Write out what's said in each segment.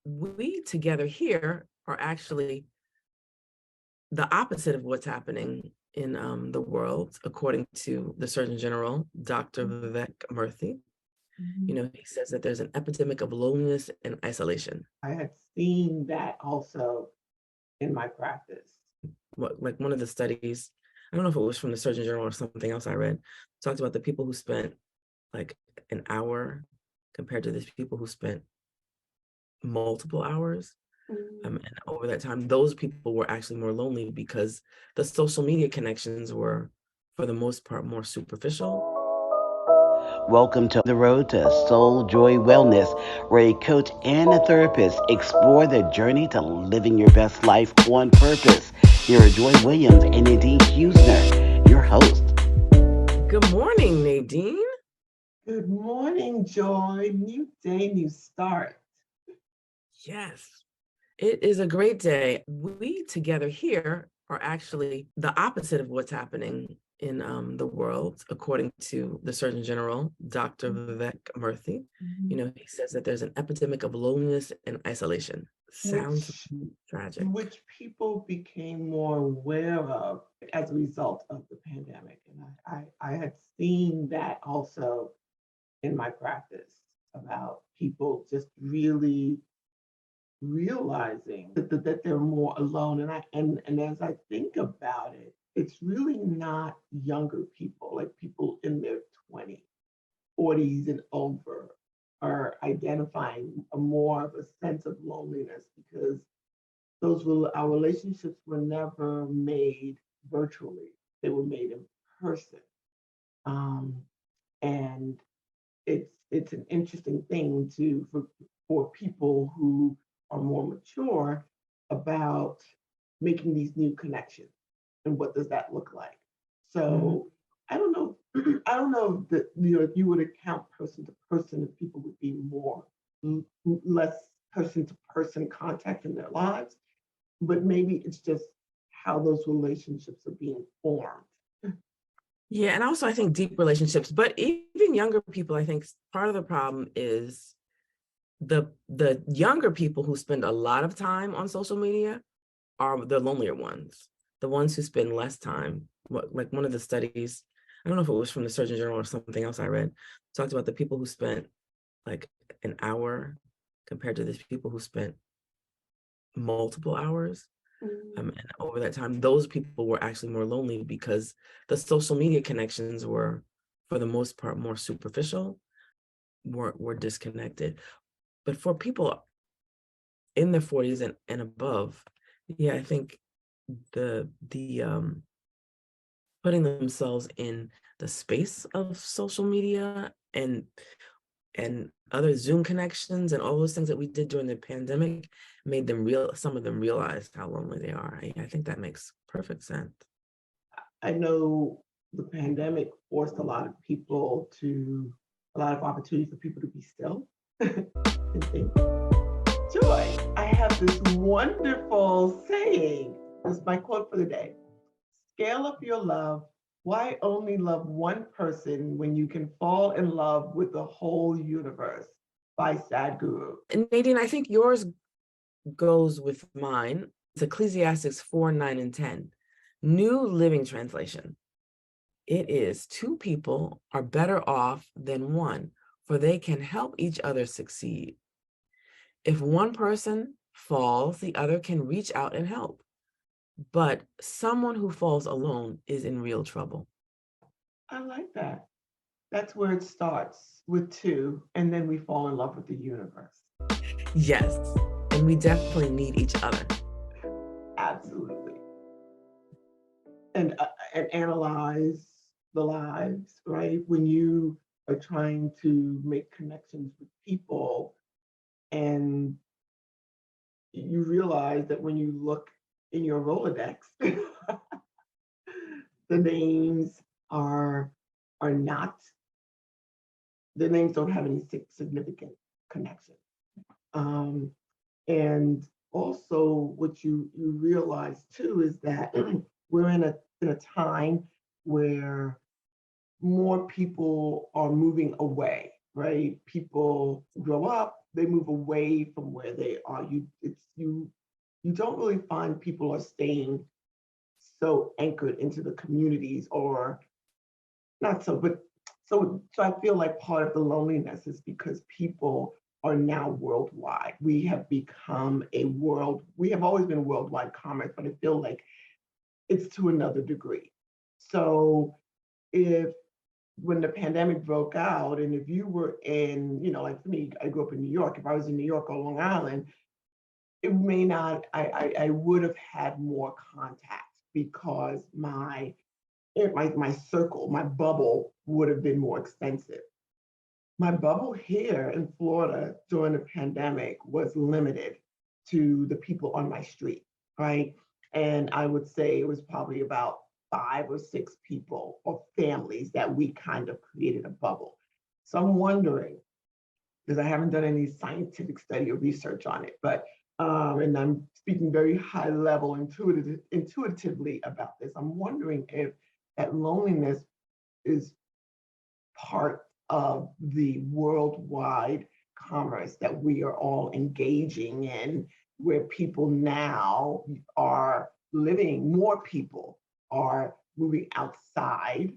we together here are actually the opposite of what's happening in the world, according to the Surgeon General, Dr. Mhm, Vivek Murthy. mhm. He says that there's an epidemic of loneliness and isolation. I had seen that also in my practice. Like one of the studies, I don't know if it was from the Surgeon General or something else I read, talked about the people who spent like an hour compared to the people who spent multiple hours. Mm. And over that time, those people were actually more lonely because the social media connections were, for the most part, more superficial. Welcome to The Road to Soul Joy Wellness, where a coach and a therapist explore the journey to living your best life on purpose. Here are Joy Williams and Nadine Husner, your host. Good morning, Nadine. Good morning, Joy. New day, new start. Yes, it is a great day. We together here are actually the opposite of what's happening in the world, according to the Surgeon General, Dr. Mhm, Vivek Murthy. mhm. He says that there's an epidemic of loneliness and isolation. Sounds Which tragic. which people became more aware of as a result of the pandemic. And I had seen that also in my practice about people just really realizing that they're more alone. And as I think about it, it's really not younger people, like people in their 20s, 40s and over are identifying a more of a sense of loneliness because our relationships were never made virtually. They were made in person. Um, and it's an interesting thing for people who are more mature about making these new connections and what does that look like. Mhm. So I don't know. I don't know that if you would account person to person, if people would be less person to person contact in their lives, but maybe it's just how those relationships are being formed. Yeah, and also I think deep relationships, but even younger people, I think part of the problem is the younger people who spend a lot of time on social media are the lonelier ones. The ones who spend less time. Like one of the studies, I don't know if it was from the Surgeon General or something else I read, talked about the people who spent like an hour compared to the people who spent multiple hours. Mm. And over that time, those people were actually more lonely because the social media connections were, for the most part, more superficial, were disconnected. But for people in their 40s and above, yeah, I think the putting themselves in the space of social media and other Zoom connections and all those things that we did during the pandemic made some of them realize how lonely they are. I think that makes perfect sense. I know the pandemic forced a lot of opportunity for people to be still and think. Joy, I have this wonderful saying. This is my quote for the day. Scale up your love. Why only love one person when you can fall in love with the whole universe? By Sadhguru. And Nadine, I think yours goes with mine. It's Ecclesiastes 4, 9, and 10. New Living Translation. It is two people are better off than one, for they can help each other succeed. If one person falls, the other can reach out and help. But someone who falls alone is in real trouble. I like that. That's where it starts with two, and then we fall in love with the universe. Yes, and we definitely need each other. Absolutely. And analyze the lives, right? When you are trying to make connections with people and you realize that when you look in your Rolodex, the names are are not the names don't have any significant connection. Um, and also what you realize too is that we're in a time where more people are moving away, right? People grow up, they move away from where they are. You don't really find people are staying so anchored into the communities, or not so, but so I feel like part of the loneliness is because people are now worldwide. We have become we have always been worldwide commerce, but I feel like it's to another degree. So if when the pandemic broke out, and if you were in, like for me, I grew up in New York. If I was in New York or Long Island, it may not, I would have had more contact because my circle, my bubble would have been more extensive. My bubble here in Florida during the pandemic was limited to the people on my street, right? And I would say it was probably about 5 or 6 people or families that we kind of created a bubble. So I'm wondering, because I haven't done any scientific study or research on it, but and I'm speaking very high level intuitively about this. I'm wondering if that loneliness is part of the worldwide commerce that we are all engaging in, where people now are more people are moving outside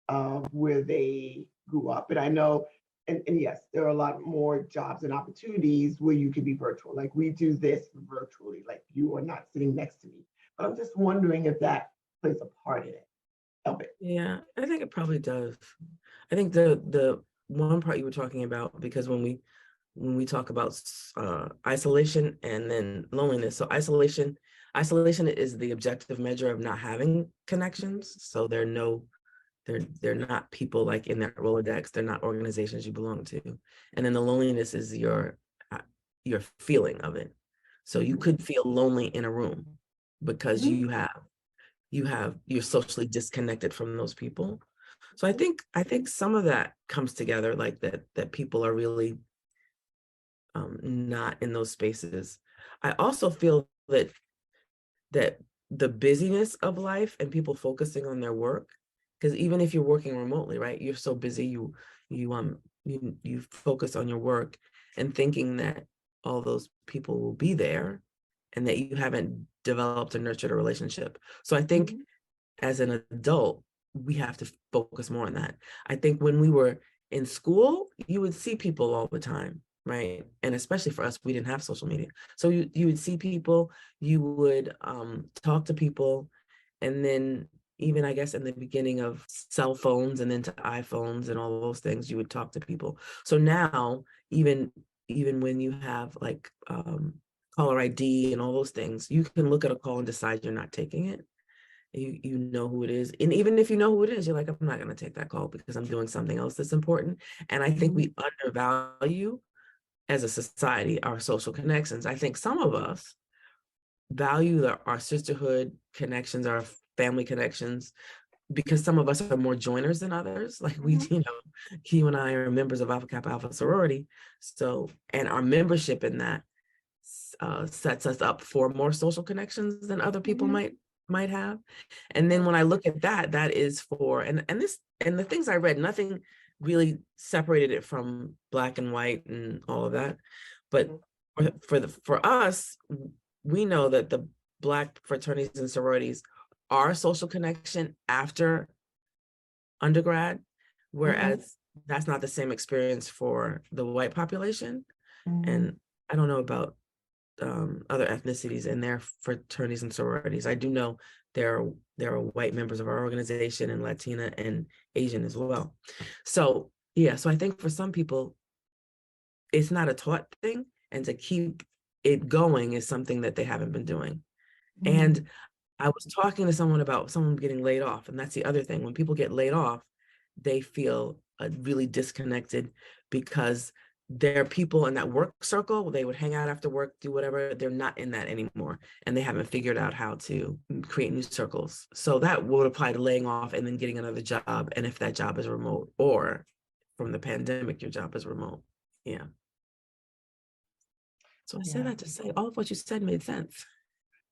of where they grew up. And I know, and yes, there are a lot more jobs and opportunities where you can be virtual. Like we do this virtually, like you are not sitting next to me. But I'm just wondering if that plays a part in it. Of it. Yeah, I think it probably does. I think the one part you were talking about, because when we talk about isolation and then loneliness, so isolation is the objective measure of not having connections. So they're not people like in their Rolodex. They're not organizations you belong to. And then the loneliness is your feeling of it. So you could feel lonely in a room because Mhm. you're socially disconnected from those people. So I think some of that comes together, like that people are really not in those spaces. I also feel that the busyness of life and people focusing on their work, because even if you're working remotely, right, you're so busy, you focus on your work and thinking that all those people will be there and that you haven't developed or nurtured a relationship. So I think Mhm. as an adult, we have to focus more on that. I think when we were in school, you would see people all the time, right? And especially for us, we didn't have social media. So you would see people, you would talk to people, and then even I guess in the beginning of cell phones and then to iPhones and all those things, you would talk to people. So now, even when you have like caller ID and all those things, you can look at a call and decide you're not taking it. You know who it is, and even if you know who it is, you're like, I'm not going to take that call because I'm doing something else that's important. And I think Mhm. we undervalue as a society our social connections. I think some of us value our sisterhood connections, our family connections, because some of us are more joiners than others. Like Mhm. you and I are members of Alpha Kappa Alpha sorority, so and our membership in that sets us up for more social connections than other people Mhm. might have. And then when I look at that, that is for and the things I read, nothing really separated it from black and white and all of that. But Mhm. for us, we know that the Black fraternities and sororities are a social connection after undergrad, Mhm. whereas that's not the same experience for the white population. Mhm. And I don't know about other ethnicities and their fraternities and sororities. I do know there are white members of our organization and Latina and Asian as well. So yeah, so I think for some people it's not a taught thing, and to keep it going is something that they haven't been doing. Mhm. And I was talking to someone about someone getting laid off, and that's the other thing. When people get laid off, they feel really disconnected because their people in that work circle, they would hang out after work, do whatever. They're not in that anymore, and they haven't figured out how to create new circles. So that would apply to laying off and then getting another job, and if that job is remote, or from the pandemic, your job is remote. Yeah. So I say Yeah. that to say all of what you said made sense.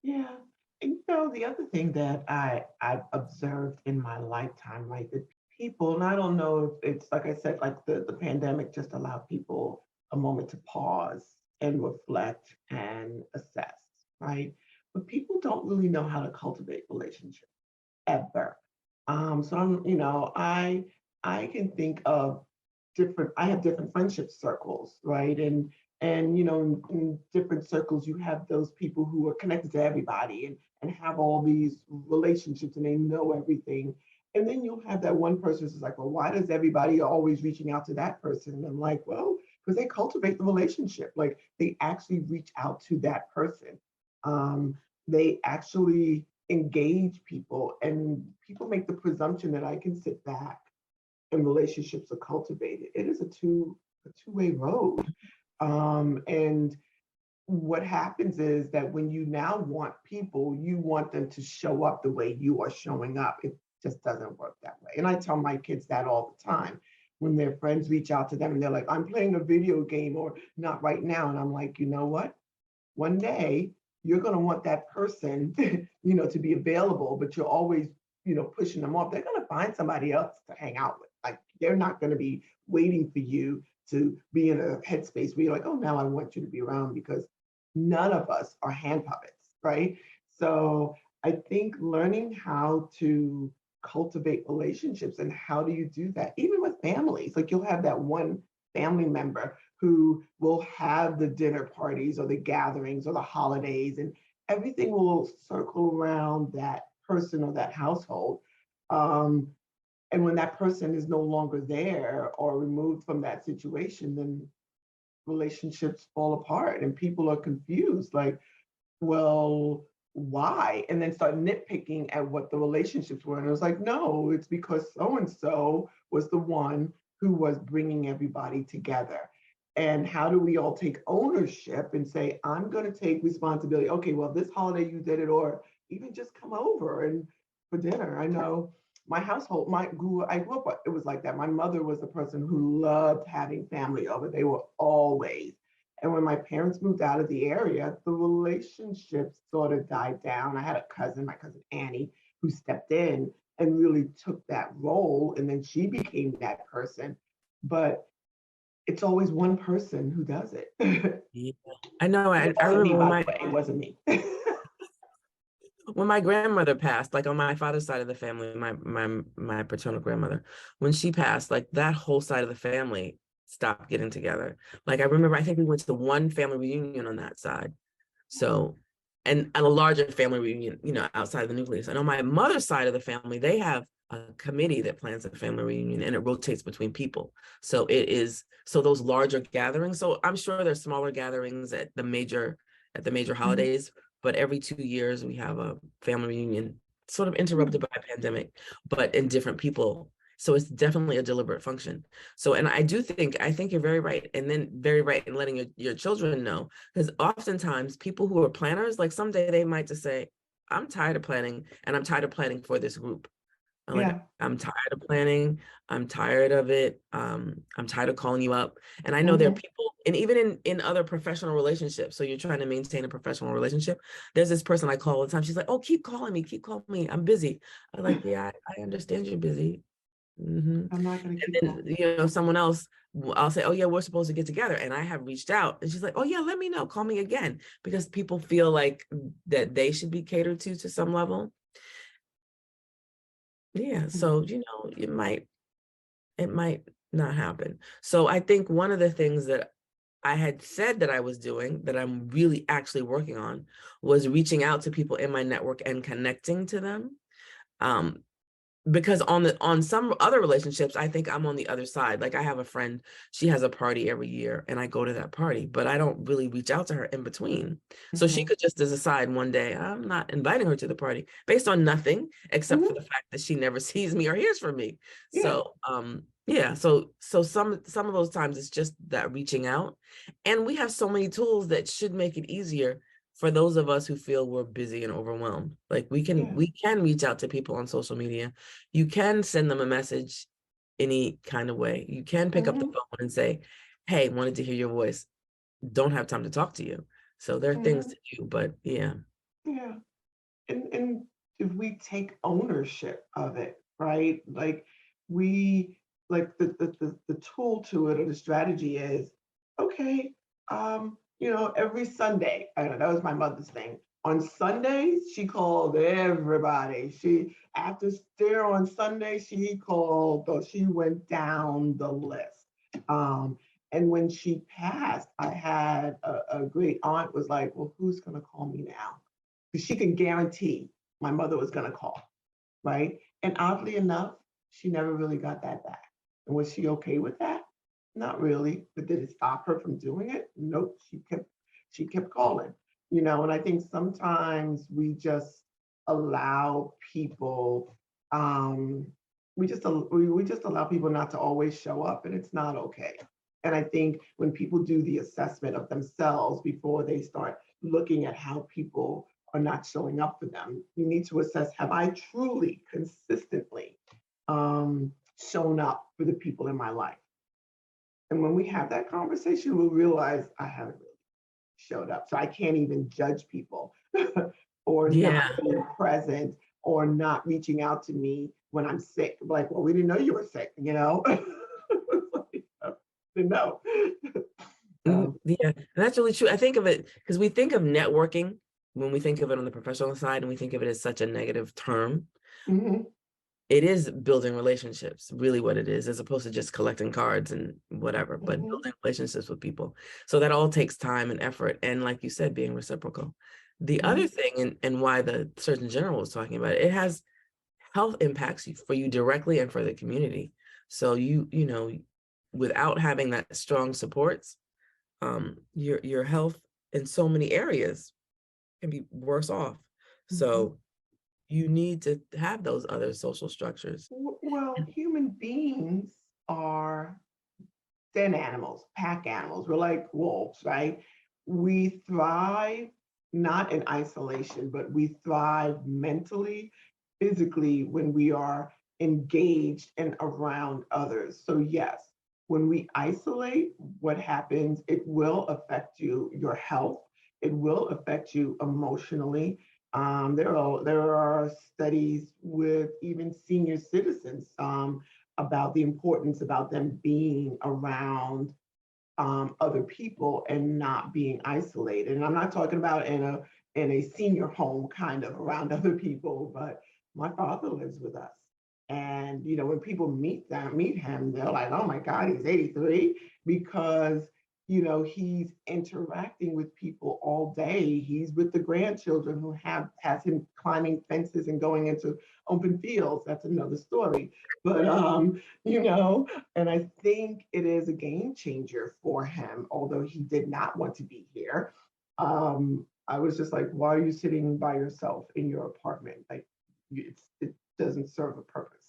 Yeah. And the other thing that I've observed in my lifetime, right, that people, and I don't know if it's like I said, like the pandemic just allowed people a moment to pause and reflect and assess, right? But people don't really know how to cultivate relationships ever. So I can think of I have different friendship circles, right? And in different circles, you have those people who are connected to everybody and have all these relationships and they know everything. And then you'll have that one person who's like, well, why does everybody always reaching out to that person? And I'm like, well, because they cultivate the relationship. Like they actually reach out to that person. They actually engage people, and people make the presumption that I can sit back and relationships are cultivated. It is a two-way road. And what happens is that when you now want people, you want them to show up the way you are showing up. It just doesn't work that way. And I tell my kids that all the time when their friends reach out to them and they're like, I'm playing a video game or not right now. And I'm like, you know what? One day you're going to want that person, to be available, but you're always, pushing them off. They're going to find somebody else to hang out with. Like they're not going to be waiting for you to be in a headspace where you're like, oh, now I want you to be around because none of us are hand puppets, right? So I think learning how to cultivate relationships and how do you do that, even with families, like you'll have that one family member who will have the dinner parties or the gatherings or the holidays, and everything will circle around that person or that household. Um, and when that person is no longer there or removed from that situation, then relationships fall apart and people are confused. Like, well, why? And then start nitpicking at what the relationships were. And it was like, no, it's because so and so was the one who was bringing everybody together. And how do we all take ownership and say, I'm going to take responsibility? Okay, well, this holiday you did it, or even just come over and for dinner. I know my household, I grew up, it was like that. My mother was the person who loved having family over. They were always. And when my parents moved out of the area, the relationships sort of died down. I had a cousin, my cousin Annie, who stepped in and really took that role. And then she became that person. But it's always one person who does it. And Yeah. I know. it I wasn't me, remember by the way. It wasn't me. when my grandmother passed, like on my father's side of the family, my paternal grandmother, when she passed, like that whole side of the family stopped getting together. Like I remember, I think we went to the one family reunion on that side. So, and a larger family reunion, outside of the nucleus. And on my mother's side of the family, they have a committee that plans a family reunion and it rotates between people. So those larger gatherings. So I'm sure there's smaller gatherings at the major Mhm. holidays, but every 2 years we have a family reunion, sort of interrupted by a pandemic, but in different people. So it's definitely a deliberate function. So, and I think you're very right. And then very right in letting your children know, because oftentimes people who are planners, like someday they might just say, I'm tired of planning and I'm tired of planning for this group. I'm like, Yeah. I'm tired of planning. I'm tired of it. I'm tired of calling you up. And I know there are Mhm. people, and even in other professional relationships, so you're trying to maintain a professional relationship. There's this person I call all the time. She's like, oh, keep calling me. I'm busy. I'm like, yeah, I understand you're busy. Mhm. I'm not going to keep And calling. then, someone else, I'll say, oh yeah, we're supposed to get together. And I have reached out and she's like, oh yeah, let me know, call me again. Because people feel like that they should be catered to some level. Yeah. Mhm. So, it might not happen. So I think one of the things that I had said that I was doing that I'm really actually working on was reaching out to people in my network and connecting to them. Um, because on some other relationships, I think I'm on the other side. Like I have a friend, she has a party every year and I go to that party, but I don't really reach out to her in between. So she Mhm. could just decide one day, I'm not inviting her to the party based on nothing except for Mhm. the fact that she never sees me or hears from me. Yeah. So yeah, so some of those times it's just that reaching out. And we have so many tools that should make it easier for those of us who feel we're busy and overwhelmed. Like we can Yeah. we can reach out to people on social media. You can send them a message any kind of way. You can pick up the Mhm. phone and say, hey, wanted to hear your voice. Don't have time to talk to you. So there are things Mhm. to do, but yeah. Yeah. And if we take ownership of it, right? Like we like the tool to it or the strategy is okay, every Sunday, I know that was my mother's thing. On Sundays, she called everybody. After dinner on Sunday, she called, or she went down the list. Um, and when she passed, I had a great aunt was like, well, who's going to call me now? Because she could guarantee my mother was going to call, right? And oddly enough, she never really got that back. And was she okay with that? Not really. But did it stop her from doing it? Nope. She kept calling. And I think sometimes we just allow people we just allow people not to always show up, and it's not okay. And I think when people do the assessment of themselves before they start looking at how people are not showing up for them, you need to assess, have I truly consistently shown up for the people in my life? And when we have that conversation, we'll realize I haven't really showed up. So I can't even judge people or not Yeah. being present or not reaching out to me when I'm sick. Like, well, we didn't know you were sick, you know? Didn't know. Yeah, that's really true. I think of it because we think of networking when we think of it on the professional side, and we think of it as such a negative term. Mhm, It is building relationships, really what it is, as opposed to just collecting cards and whatever, but mhm, building relationships with people. So that all takes time and effort. And like you said, being reciprocal. The other mhm, thing, and why the Surgeon General was talking about it, it has health impacts for you directly and for the community. So without having that strong supports, your health in so many areas can be worse off. mhm. So you need to have those other social structures. Well, human beings are den animals, pack animals. We're like wolves, right? We thrive not in isolation, but we thrive mentally, physically when we are engaged and around others. So, yes, when we isolate, what happens? It will affect your health. It will affect you emotionally. There are studies with even senior citizens about the importance about them being around other people and not being isolated. And I'm not talking about in a senior home kind of around other people, but my father lives with us. And when people meet him, they're like, "Oh my God, he's 83," because he's interacting with people all day. He's with the grandchildren who has him climbing fences and going into open fields. That's another story. But and I think it is a game changer for him, although he did not want to be here. I was just like, why are you sitting by yourself in your apartment? Like, it doesn't serve a purpose.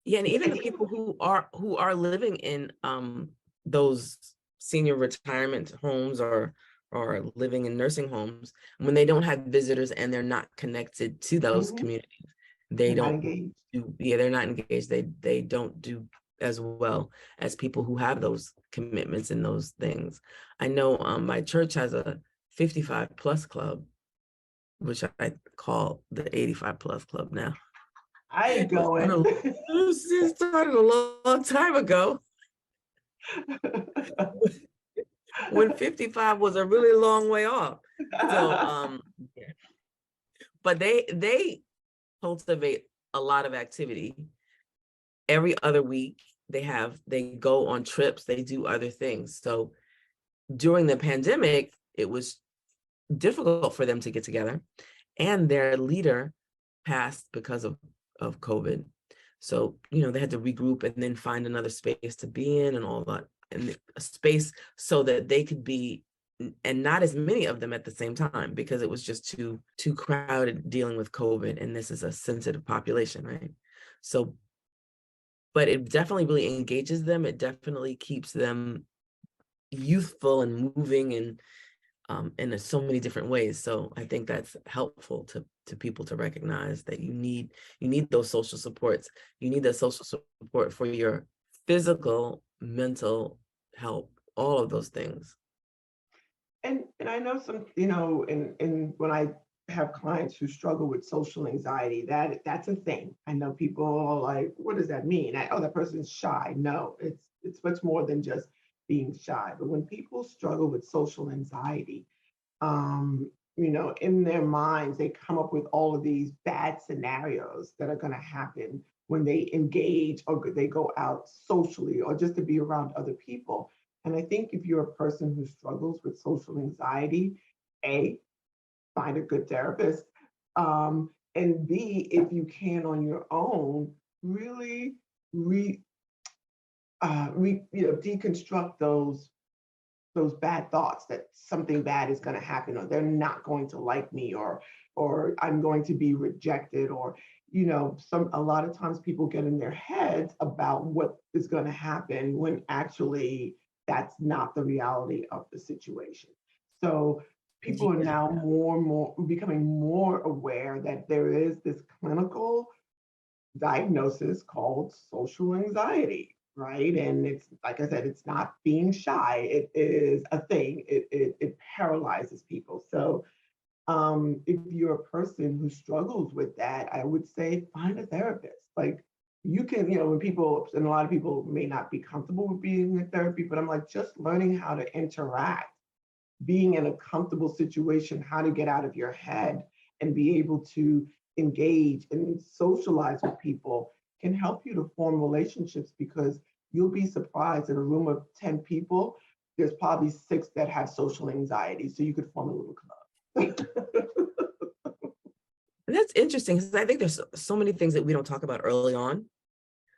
Yeah, and even the people who are living in those senior retirement homes or living in nursing homes, when they don't have visitors and they're not connected to those Mhm. communities, they They're not don't engaged. they're not engaged. They don't do as well as people who have those commitments and those things. I know my church has a 55 plus club, which I call the 85 plus club now. I ain't It going. started a long time ago when 55 was a really long way off. So yeah. But they cultivate a lot of activity. Every other week they go on trips, they do other things. So during the pandemic, it was difficult for them to get together, and their leader passed because of COVID. So, they had to regroup and then find another space to be in and all that, and a space so that they could be, and not as many of them at the same time, because it was just too crowded dealing with COVID, and this is a sensitive population, right? So, but it definitely really engages them. It definitely keeps them youthful and moving and in so many different ways. So I think that's helpful to people to recognize that you need those social supports. You need that social support for your physical, mental health, all of those things. And I know some, and when I have clients who struggle with social anxiety, that's a thing. I know people are like, what does that mean? Oh, that person's shy. No, it's much more than just being shy, but when people struggle with social anxiety, you know, in their minds, they come up with all of these bad scenarios that are going to happen when they engage or they go out socially or just to be around other people. And I think if you're a person who struggles with social anxiety, A, find a good therapist. And B, if you can on your own, really you know, deconstruct those bad thoughts that something bad is going to happen, or they're not going to like me, or I'm going to be rejected, or you know, a lot of times people get in their heads about what is going to happen when actually that's not the reality of the situation. So people are Yeah. now more and more becoming more aware that there is this clinical diagnosis called social anxiety, right? And it's like I said, it's not being shy, it is a thing, it paralyzes people. So if you're a person who struggles with that, I would say find a therapist. Like you can, you know, when people, and a lot of people may not be comfortable with being in therapy, but I'm like, just learning how to interact, being in a comfortable situation, how to get out of your head and be able to engage and socialize with people can help you to form relationships, because you'll be surprised in a room of 10 people, there's probably 6 that have social anxiety. So you could form a little club. And that's interesting because I think there's so many things that we don't talk about early on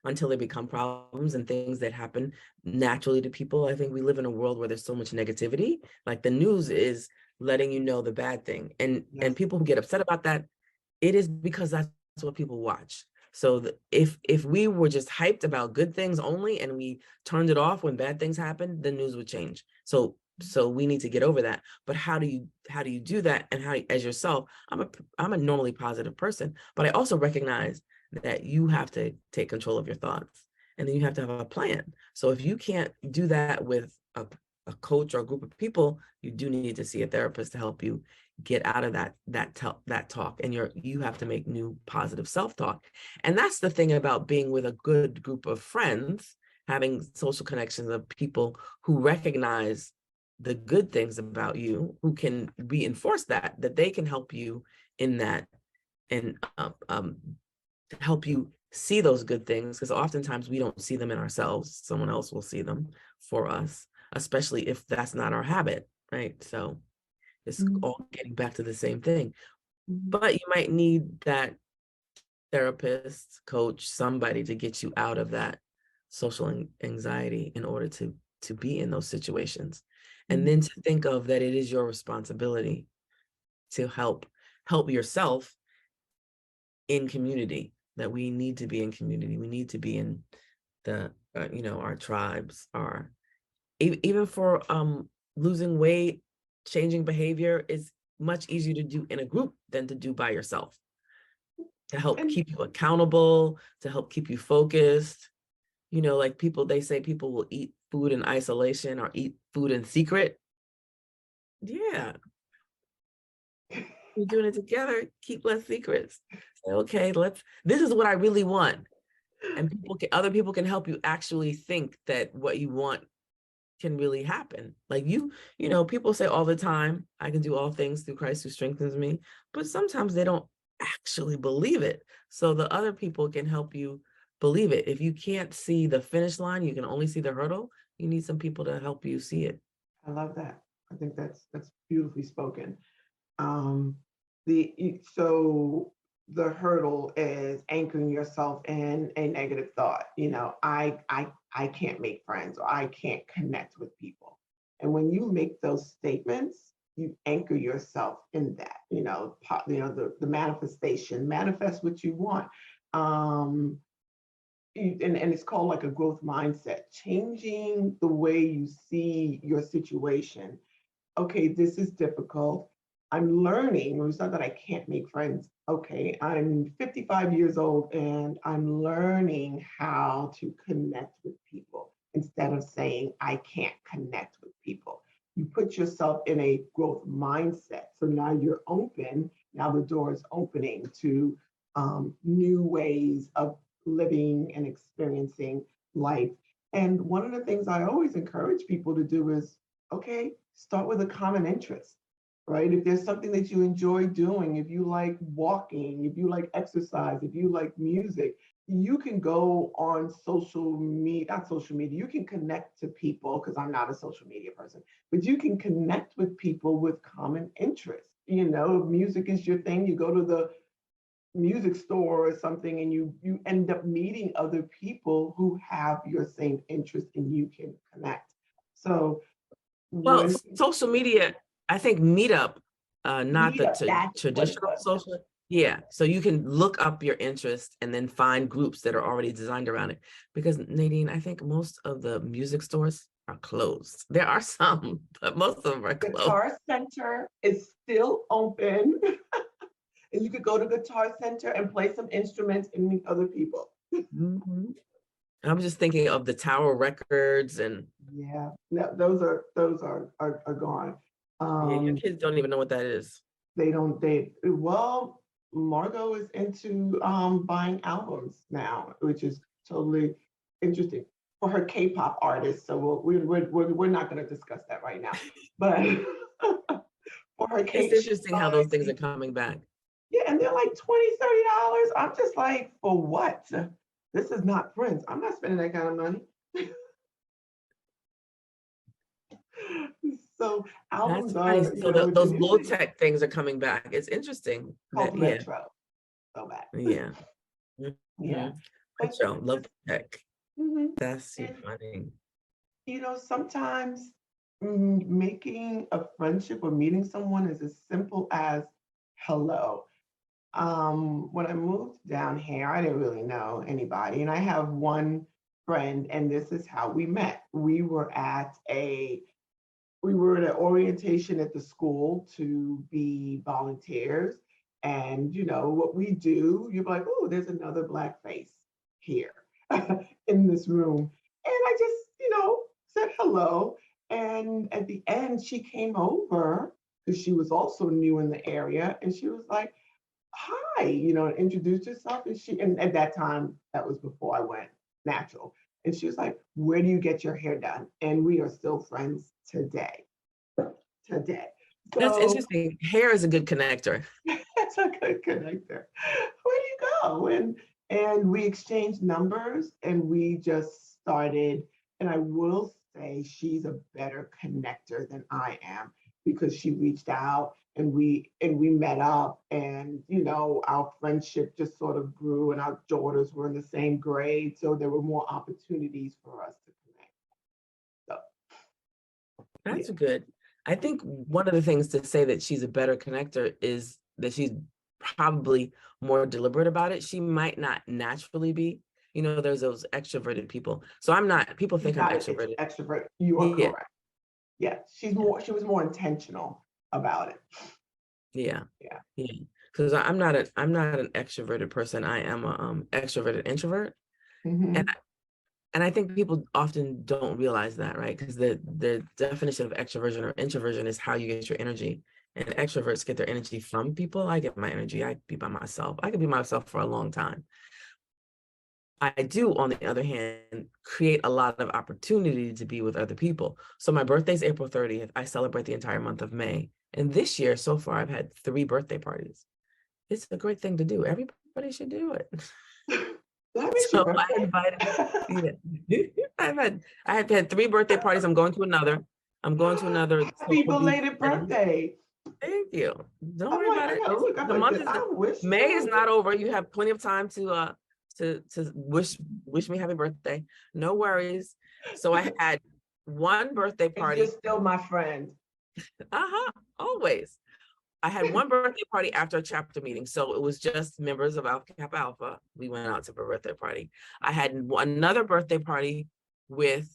until they become problems and things that happen naturally to people. I think we live in a world where there's so much negativity. Like the news is letting you know the bad thing. And Yes. people who get upset about that, it is because that's what people watch. So if we were just hyped about good things only and we turned it off when bad things happen, the news would change. So we need to get over that. But how do you do that? And how, as yourself, I'm a normally positive person, but I also recognize that you have to take control of your thoughts, and then you have to have a plan. So if you can't do that with a coach or a group of people, you do need to see a therapist to help you get out of that talk, and you have to make new positive self-talk. And that's the thing about being with a good group of friends, having social connections of people who recognize the good things about you, who can reinforce that they can help you in that, and help you see those good things, because oftentimes we don't see them in ourselves. Someone else will see them for us, especially if that's not our habit, right? So it's Mhm. all getting back to the same thing. Mhm. But you might need that therapist, coach, somebody to get you out of that social anxiety in order to be in those situations. And Mhm. then to think of that it is your responsibility to help yourself in community, that we need to be in community. We need to be in the our tribes, our even for losing weight, changing behavior is much easier to do in a group than to do by yourself, to help And keep you accountable, to help keep you focused. Like they say people will eat food in isolation or eat food in secret. Yeah, we're doing it together, keep less secrets. Say, okay, this is what I really want. And other people can help you actually think that what you want can really happen. Like people say all the time, I can do all things through Christ who strengthens me, but sometimes they don't actually believe it. So the other people can help you believe it. If you can't see the finish line, you can only see the hurdle. You need some people to help you see it. I love that. I think that's beautifully spoken. Um, so the hurdle is anchoring yourself in a negative thought. You know, I can't make friends, or I can't connect with people. And when you make those statements, you anchor yourself in that. The manifestation, manifest what you want. Um, and it's called like a growth mindset, changing the way you see your situation. Okay, this is difficult. I'm learning. It's not that I can't make friends. Okay, I'm 55 years old and I'm learning how to connect with people instead of saying I can't connect with people. You put yourself in a growth mindset. So now you're open. Now the door is opening to new ways of living and experiencing life. And one of the things I always encourage people to do is, okay, start with a common interest, right? If there's something that you enjoy doing, if you like walking, if you like exercise, if you like music, you can go on social media, not social media, you can connect to people, because I'm not a social media person, but you can connect with people with common interests. You know, if music is your thing, you go to the music store or something, and you end up meeting other people who have your same interest and you can connect. So Well, when social media, I think Meetup, not the meetup, that's what it traditional was. social. Yeah, so you can look up your interest and then find groups that are already designed around it. Because Nadine, I think most of the music stores are closed. There are some, but most of them are closed. Guitar Center is still open. And you could go to Guitar Center and play some instruments and meet other people. Mhm. I'm just thinking of the Tower Records and Yeah, no, those are gone. yeah, your Um, kids don't even know what that is. they don't they well, Margot is into buying albums now, which is totally interesting for her K-pop artists. So we're not going to discuss that right now. But for her It's K, she's interesting how those buying, things are coming back. yeah, and they're like 20, $30. I'm just like, for what? This is not Prince. I'm not spending that kind of money. So That's albums funny. are, So it's those an low interesting tech things are coming back. It's interesting cult that, yeah, retro. So bad. yeah. Yeah. Mhm. But Retro, love tech. mhm. That's too And funny. sometimes making a friendship or meeting someone is as simple as hello. When I moved down here, I didn't really know anybody, and I have one friend, and this is how we met. We were at an orientation at the school to be volunteers. And what we do, you're like, oh, there's another Black face here in this room. And I just, said hello. And at the end, she came over because she was also new in the area. And she was like, hi, and introduced herself. And at that time, that was before I went natural. And she was like, where do you get your hair done? And we are still friends today. Today. That's So interesting. Hair is a good connector. that's a good connector. Where do you go? And we exchanged numbers and we just started. And I will say she's a better connector than I am because she reached out and we met up, and our friendship just sort of grew, and our daughters were in the same grade, so there were more opportunities for us to connect. So That's yeah. good. I think one of the things to say that she's a better connector is that she's probably more deliberate about it. She might not naturally be. There's those extroverted people. So I'm not, people She's think I'm not an extroverted. extrovert. You are Yeah, correct. Yeah, yeah, she was more intentional about it. yeah, Yeah. yeah. Because I'm not an extroverted person. I am a extroverted introvert. And Hmm. and I think people often don't realize that, right? Because the definition of extroversion or introversion is how you get your energy. And extroverts get their energy from people. I get my energy. I be by myself. I could be myself for a long time. I do, on the other hand, create a lot of opportunity to be with other people. So my birthday's April 30th. I celebrate the entire month of May. And this year, so far, I've had 3 birthday parties. It's a great thing to do. Everybody should do it. That makes your So I birthday. invited, yeah. I have had 3 birthday parties. I'm going to another. I'm going to another. So Happy it'll be belated 10. birthday. Thank you. Don't I'm worry like, about I it. gotta look. I'm The like, month did is I wish May is somebody? not over. You have plenty of time to wish me happy birthday. No worries. So I had one birthday Because party. you're still my friend. Always. I had one birthday party after a chapter meeting. So it was just members of Alpha Kappa Alpha. We went out to a birthday party. I had another birthday party with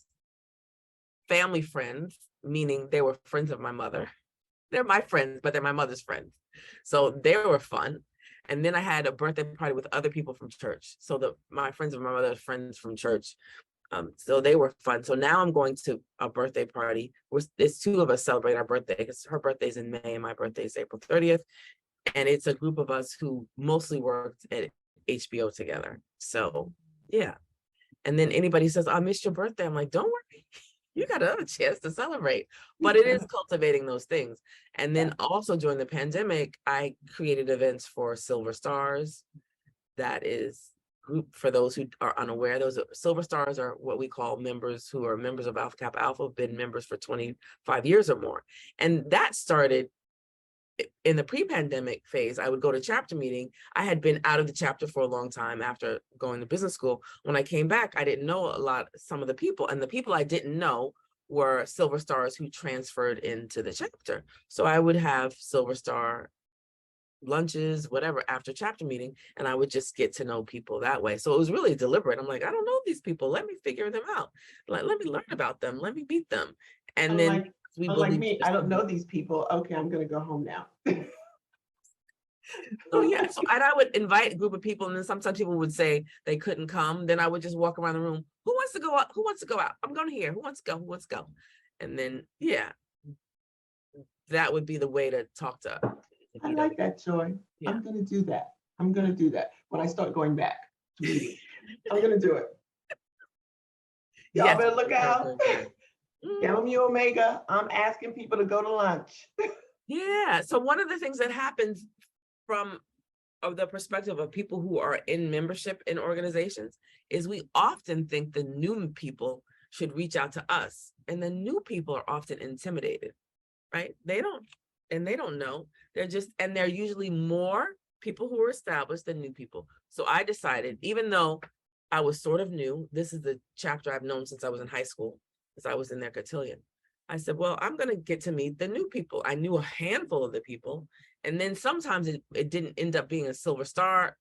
family friends, meaning they were friends of my mother. They're my friends, but they're my mother's friends. So they were fun. And then I had a birthday party with other people from church. So my friends of my mother's friends from church. So they were fun. So now I'm going to a birthday party. It's 2 of us celebrate our birthday because her birthday's in May and my birthday is April 30th. And it's a group of us who mostly worked at HBO together. So yeah. And then anybody says, I missed your birthday. I'm like, don't worry, you got another chance to celebrate. But it is cultivating those things. And then also during the pandemic, I created events for Silver Stars. That is group, for those who are unaware, those Silver Stars are what we call members who are members of Alpha Kappa Alpha, been members for 25 years or more. And that started in the pre-pandemic phase. I would go to chapter meeting. I had been out of the chapter for a long time after going to business school. When I came back, I didn't know some of the people, and the people I didn't know were Silver Stars who transferred into the chapter. So I would have Silver Star lunches, whatever, after chapter meeting, and I would just get to know people that way. So it was really deliberate. I'm like, I don't know these people. Let me figure them out. Let me learn about them. Let me meet them. And then we unlike believe. me, I don't know these people. Okay, I'm gonna go home now. So yeah, so and I would invite a group of people, and then sometimes people would say they couldn't come. Then I would just walk around the room. Who wants to go out? Who wants to go out? I'm going here. Who wants to go? Who wants to go? And then yeah, that would be the way to talk to. I like that, Joy. Yeah. I'm gonna do that. I'm gonna do that when I start going back to meetings. I'm gonna do it. Y'all yes, better look out. Gamma Mu Omega, I'm asking people to go to lunch. Yeah. So one of the things that happens from the perspective of people who are in membership in organizations is we often think the new people should reach out to us, and the new people are often intimidated, right? They don't know. They're usually more people who are established than new people. So I decided, even though I was sort of new, this is the chapter I've known since I was in high school, because I was in their cotillion. I said, well, I'm going to get to meet the new people. I knew a handful of the people. And then sometimes it didn't end up being a Silver Star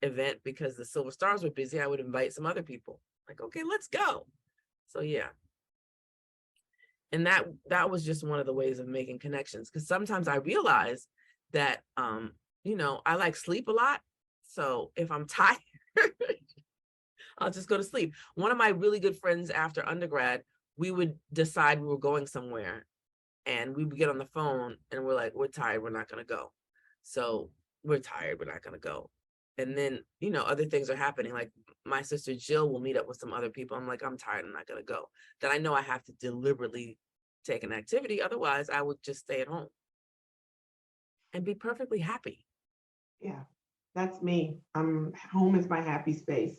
event because the Silver Stars were busy. I would invite some other people. Like, okay, let's go. So yeah. And that was just one of the ways of making connections. Because sometimes I realize that, I like sleep a lot. So if I'm tired, I'll just go to sleep. One of my really good friends after undergrad, we would decide we were going somewhere, and we would get on the phone and we're like, we're tired, we're not going to go. So we're tired, we're not going to go. And then, other things are happening. Like my sister Jill will meet up with some other people. I'm like, I'm tired, I'm not going to go. Then I know I have to deliberately take an activity. Otherwise, I would just stay at home and be perfectly happy. Yeah, that's me. Home is my happy space.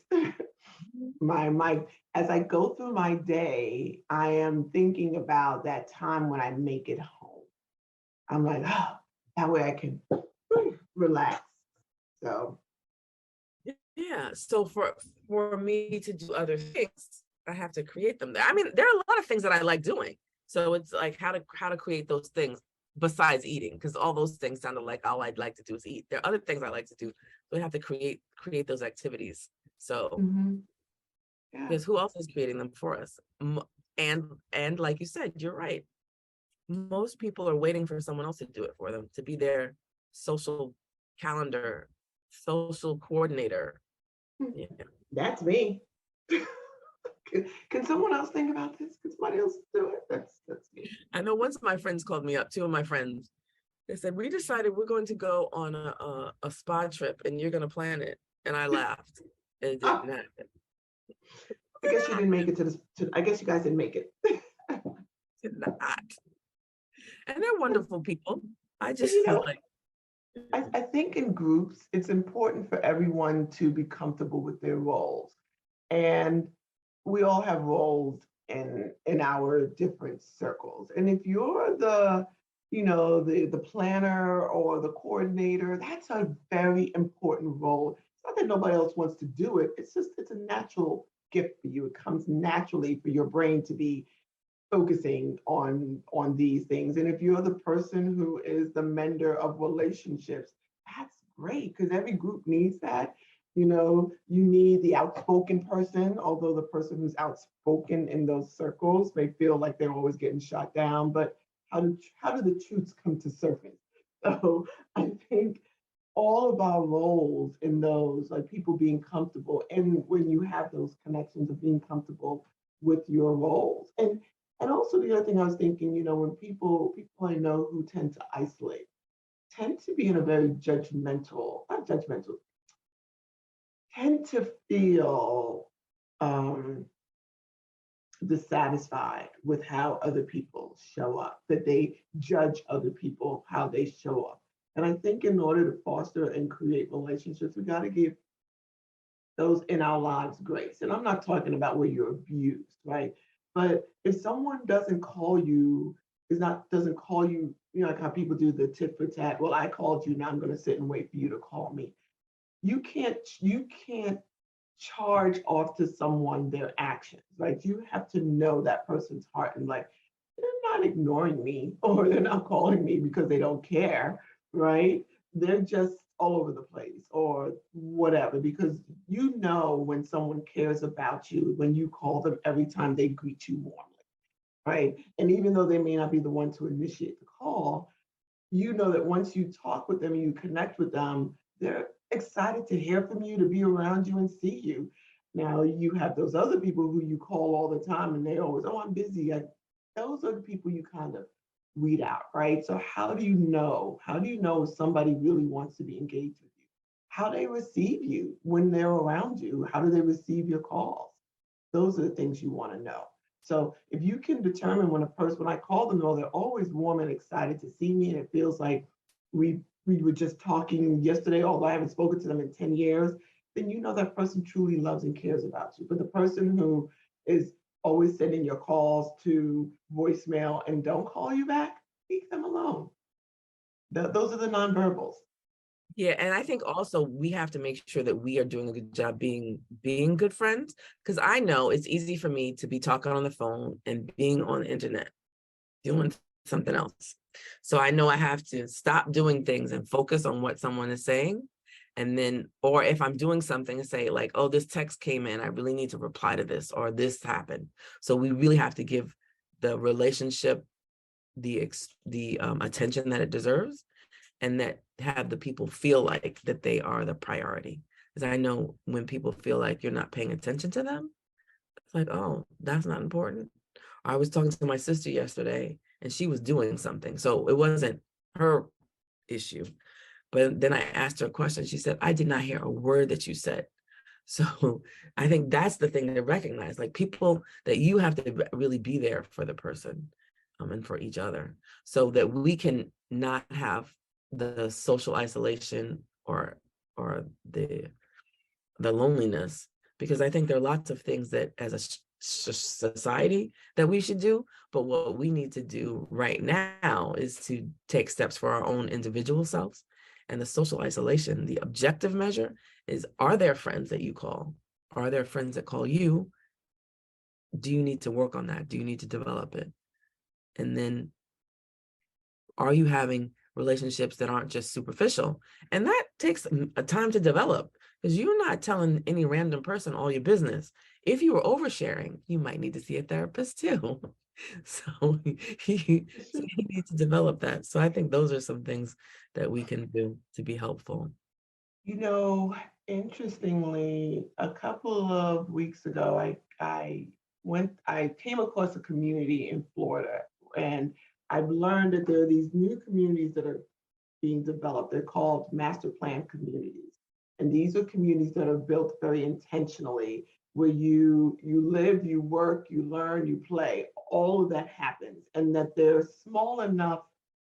my as I go through my day, I am thinking about that time when I make it home. I'm like, that way I can relax. So yeah. So for me to do other things, I have to create them. I mean, there are a lot of things that I like doing. So it's like how to create those things besides eating, because all those things sounded like all I'd like to do is eat. There are other things I like to do. So we have to create those activities. So because who else is creating them for us? And like you said, you're right. Most people are waiting for someone else to do it for them, to be their social calendar, social coordinator. Yeah. That's me. Can someone else think about this? Can somebody else do it? That's me. I know once my friends called me up, two of my friends, they said, we decided we're going to go on a spa trip and you're going to plan it. And I laughed. It didn't happen. I guess you didn't make it I guess you guys didn't make it. Did not. And they're wonderful people. I just feel like. I think in groups, it's important for everyone to be comfortable with their roles. And we all have roles in our different circles. And if you're the planner or the coordinator, that's a very important role. It's not that nobody else wants to do it. It's a natural gift for you. It comes naturally for your brain to be focusing on these things. And if you're the person who is the mender of relationships, that's great, because every group needs that. You need the outspoken person, although the person who's outspoken in those circles may feel like they're always getting shot down. But how do the truths come to surface? So I think all of our roles in those, like people being comfortable, and when you have those connections of being comfortable with your roles. And also the other thing I was thinking, when people I know who tend to isolate, tend to be in a very not judgmental, tend to feel um, dissatisfied with how other people show up, that they judge other people, how they show up. And I think in order to foster and create relationships, we got to give those in our lives grace. And I'm not talking about where you're abused, right? But if someone doesn't call you, doesn't call you, like how people do the tit for tat, well, I called you, now I'm gonna sit and wait for you to call me. You can't charge off to someone their actions, right? You have to know that person's heart and like, they're not ignoring me or they're not calling me because they don't care, right? They're just all over the place or whatever, because you know when someone cares about you, when you call them every time they greet you warmly, right? And even though they may not be the one to initiate the call, you know that once you talk with them and you connect with them, they're excited to hear from you, to be around you and see you. Now you have those other people who you call all the time and they always, oh, I'm busy. Those are the people you kind of weed out, right? So how do you know? How do you know if somebody really wants to be engaged with you? How they receive you when they're around you? How do they receive your calls? Those are the things you want to know. So if you can determine when I call them, though, they're always warm and excited to see me, and it feels like we were just talking yesterday, although I haven't spoken to them in 10 years, then you know that person truly loves and cares about you. But the person who is always sending your calls to voicemail and don't call you back, leave them alone. Those are the nonverbals. Yeah, and I think also we have to make sure that we are doing a good job being good friends, because I know it's easy for me to be talking on the phone and being on the internet doing something else. So I know I have to stop doing things and focus on what someone is saying. And then, or if I'm doing something and say like, oh, this text came in, I really need to reply to this, or this happened. So we really have to give the relationship the attention that it deserves, and that have the people feel like that they are the priority. Because I know when people feel like you're not paying attention to them, it's like, oh, that's not important. I was talking to my sister yesterday and she was doing something. So it wasn't her issue. But then I asked her a question. She said, I did not hear a word that you said. So I think that's the thing to recognize, like people that you have to really be there for the person and for each other, so that we can not have the social isolation or the loneliness, because I think there are lots of things that as a society that we should do, but what we need to do right now is to take steps for our own individual selves. And the social isolation, the objective measure is, are there friends that you call? Are there friends that call you? Do you need to work on that? Do you need to develop it? And then are you having relationships that aren't just superficial? And that takes a time to develop, because you're not telling any random person all your business. If you were oversharing, you might need to see a therapist too. So you need to develop that. So I think those are some things that we can do to be helpful. You know, interestingly, a couple of weeks ago, I came across a community in Florida, and I've learned that there are these new communities that are being developed. They're called master plan communities. And these are communities that are built very intentionally, where you live, you work, you learn, you play, all of that happens. And that they're small enough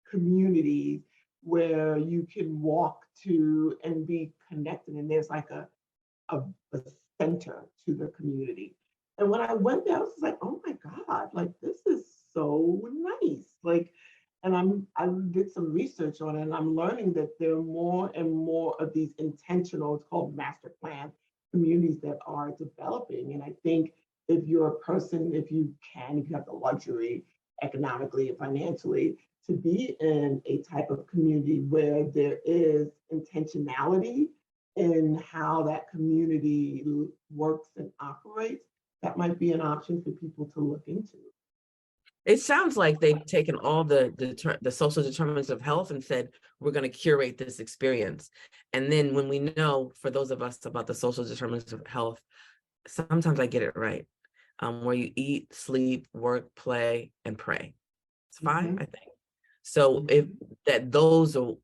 communities where you can walk to and be connected. And there's like a center to the community. And when I went there, I was like, oh my God, like this is so nice. Like, and I did some research on it, and I'm learning that there are more and more of these intentional, it's called master plan communities that are developing. And I think if you're a person, if you have the luxury economically and financially to be in a type of community where there is intentionality in how that community works and operates, that might be an option for people to look into. It sounds like they've taken all the social determinants of health and said, we're going to curate this experience. And then when we know, for those of us, about the social determinants of health, sometimes I get it right. Where you eat, sleep, work, play, and pray. It's 5, Mhm. I think. So if that those will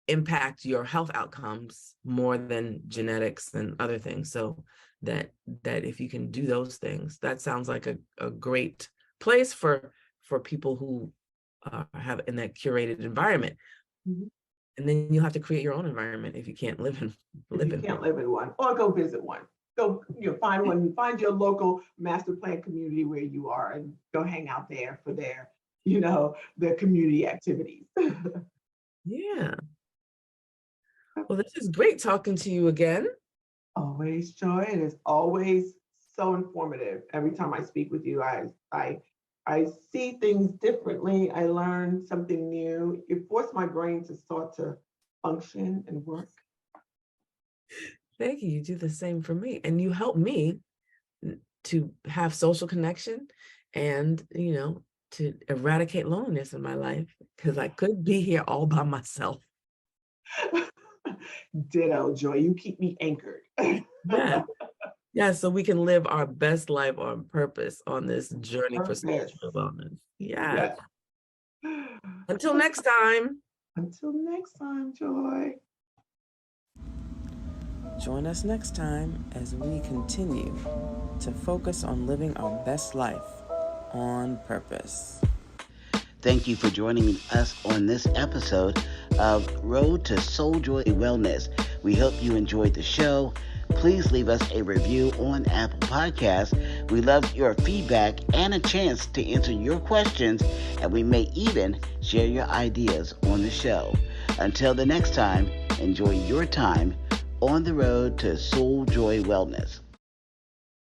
impact your health outcomes more than genetics and other things. So that if you can do those things, that sounds like a great place for people who have in that curated environment. Mhm. And then you'll have to create your own environment if you can't live in If you can't live in one, or go visit one. Go, find one, find your local master plan community where you are and go hang out there for their community activities. Yeah. Well, this is great talking to you again. Always, Joy. It is always so informative. Every time I speak with you, I see things differently. I learn something new. You force my brain to start to function and work. Thank you. You do the same for me. And you help me to have social connection and, to eradicate loneliness in my life, because I could be here all by myself. Ditto, Joy. You keep me anchored. Yeah. Yeah. So we can live our best life on purpose on this journey for Purpose. spiritual wellness. Yeah. Yes. Until next time. Until next time, Joy. Join us next time as we continue to focus on living our best life on purpose. Thank you for joining us on this episode of Road to Soul Joy Wellness. We hope you enjoyed the show. Please leave us a review on Apple Podcasts. We love your feedback and a chance to answer your questions, and we may even share your ideas on the show. Until the next time, enjoy your time on the road to Soul Joy Wellness.